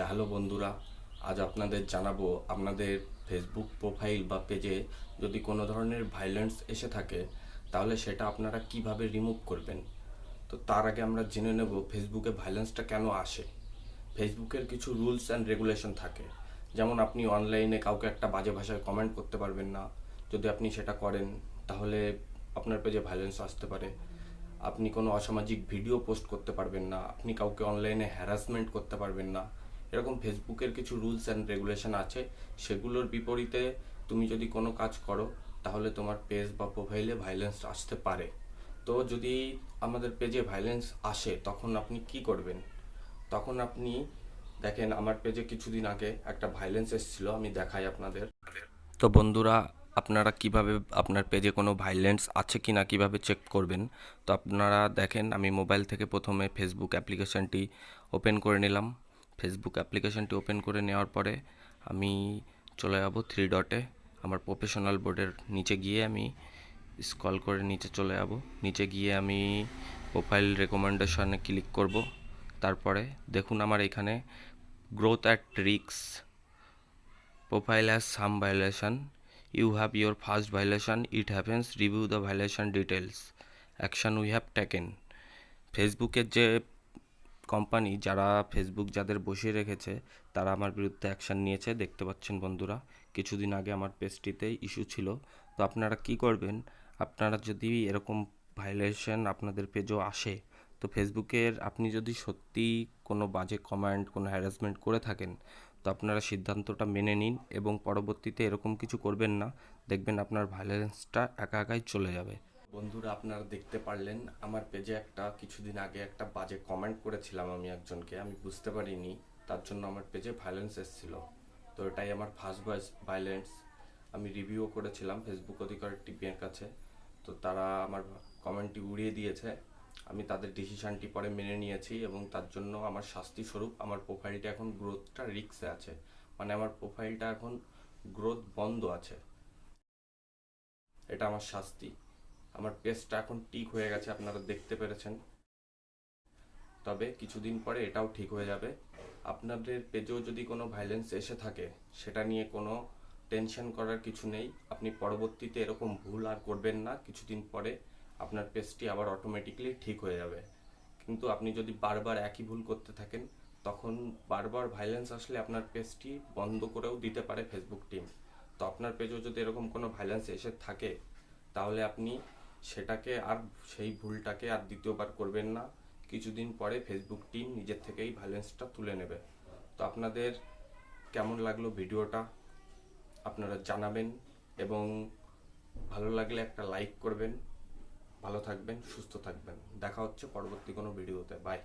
Hello বন্ধুরা, আজ আপনাদের জানাবো আপনাদের ফেসবুক প্রোফাইল বা পেজে যদি কোনো ধরনের ভায়োলেন্স এসে থাকে তাহলে সেটা আপনারা কিভাবে রিমুভ করবেন। তো তার আগে আমরা জেনে নেব ফেসবুকে ভায়োলেন্সটা কেন আসে। ফেসবুকের কিছু রুলস অ্যান্ড রেগুলেশন থাকে, যেমন আপনি অনলাইনে কাউকে একটা বাজে ভাষায় কমেন্ট করতে পারবেন না। যদি আপনি সেটা করেন তাহলে আপনার পেজে ভায়োলেন্স আসতে পারে। আপনি কোনো অসামাজিক ভিডিও পোস্ট করতে পারবেন না, আপনি কাউকে অনলাইনে হ্যারাসমেন্ট করতে পারবেন না। এরকম ফেসবুকের কিছু রুলস অ্যান্ড রেগুলেশন আছে। সেগুলোর বিপরীতে তুমি যদি কোনো কাজ করো তাহলে তোমার পেজ বা প্রোফাইলে ভায়োলেন্স আসতে পারে। তো যদি আমাদের পেজে ভায়োলেন্স আসে তখন আপনি কি করবেন? তখন আপনি দেখেন, আমার পেজে কিছুদিন আগে একটা ভায়োলেন্স এসেছিল, আমি দেখাই আপনাদের। তো বন্ধুরা, আপনারা কিভাবে আপনার পেজে কোনো ভায়োলেন্স আছে কি না কিভাবে চেক করবেন? তো আপনারা দেখেন, আমি মোবাইল থেকে প্রথমে ফেসবুক অ্যাপ্লিকেশনটি ওপেন করে নিলাম। ফেসবুক অ্যাপ্লিকেশনটি ওপেন করে নেওয়ার পরে আমি চলে যাব থ্রি ডটে। আমার প্রফেশনাল বোর্ডের নিচে গিয়ে আমি স্ক্রল করে নিচে চলে যাব। নিচে গিয়ে আমি প্রোফাইল রেকমেন্ডেশনে ক্লিক করব। তারপরে দেখুন আমার এখানে growth at risk, profile has some violation, you have your first violation, it happens, review the violation details, action we have taken। ফেসবুকের যে কোম্পানি, যারা ফেসবুক যাদের বসিয়ে রেখেছে তারা আমার বিরুদ্ধে অ্যাকশান নিয়েছে, দেখতে পাচ্ছেন বন্ধুরা। কিছুদিন আগে আমার পেজটিতে ইস্যু ছিল। তো আপনারা কি করবেন, আপনারা যদি এরকম ভায়োলেশন আপনাদের পেজও আসে, তো ফেসবুকের আপনি যদি সত্যি কোনো বাজে কমেন্ট, কোনো হ্যারাসমেন্ট করে থাকেন, তো আপনারা সিদ্ধান্তটা মেনে নিন এবং পরবর্তীতে এরকম কিছু করবেন না। দেখবেন আপনার ভায়োলেন্সটা একা একাই চলে যাবে। বন্ধুরা, আপনারা দেখতে পারলেন আমার পেজে কিছুদিন আগে একটা বাজে কমেন্ট করেছিলাম আমি একজনকে, আমি বুঝতে পারিনি, তার জন্য আমার পেজে ভায়োলেন্স এসেছিল। তো এটাই আমার ফার্স্ট ভায়োলেন্স। আমি রিভিউ করেছিলাম ফেসবুক অধিকার টিভির কাছে, তো তারা আমার কমেন্টটি উড়িয়ে দিয়েছে। আমি তাদের ডিসিশনটি পরে মেনে নিয়েছি এবং তার জন্য আমার শাস্তি স্বরূপ আমার প্রোফাইলটা এখন গ্রোথটা রিস্কে আছে। মানে আমার প্রোফাইলটা এখন গ্রোথ বন্ধ আছে, এটা আমার শাস্তি। আমার পেজটা এখন ঠিক হয়ে গেছে, আপনারা দেখতে পেরেছেন। তবে কিছুদিন পরে এটাও ঠিক হয়ে যাবে। আপনাদের পেজেও যদি কোনো ভায়োলেন্স এসে থাকে সেটা নিয়ে কোনো টেনশন করার কিছু নেই। আপনি পরবর্তীতে এরকম ভুল আর করবেন না। কিছুদিন পরে আপনার পেজটি আবার অটোমেটিকলি ঠিক হয়ে যাবে। কিন্তু আপনি যদি বারবার একই ভুল করতে থাকেন তখন বারবার ভায়োলেন্স আসলে আপনার পেজটি বন্ধ করেও দিতে পারে ফেসবুক টিম। তো আপনার পেজেও যদি এরকম কোনো ভায়োলেন্স এসে থাকে তাহলে আপনি সেটাকে আর, সেই ভুলটাকে আর দ্বিতীয়বার করবেন না। কিছুদিন পরে ফেসবুক টিম নিজের থেকেই ভায়োলেন্সটা তুলে নেবে। তো আপনাদের কেমন লাগলো ভিডিওটা আপনারা জানাবেন এবং ভালো লাগলে একটা লাইক করবেন। ভালো থাকবেন, সুস্থ থাকবেন। দেখা হচ্ছে পরবর্তী কোনো ভিডিওতে। বাই।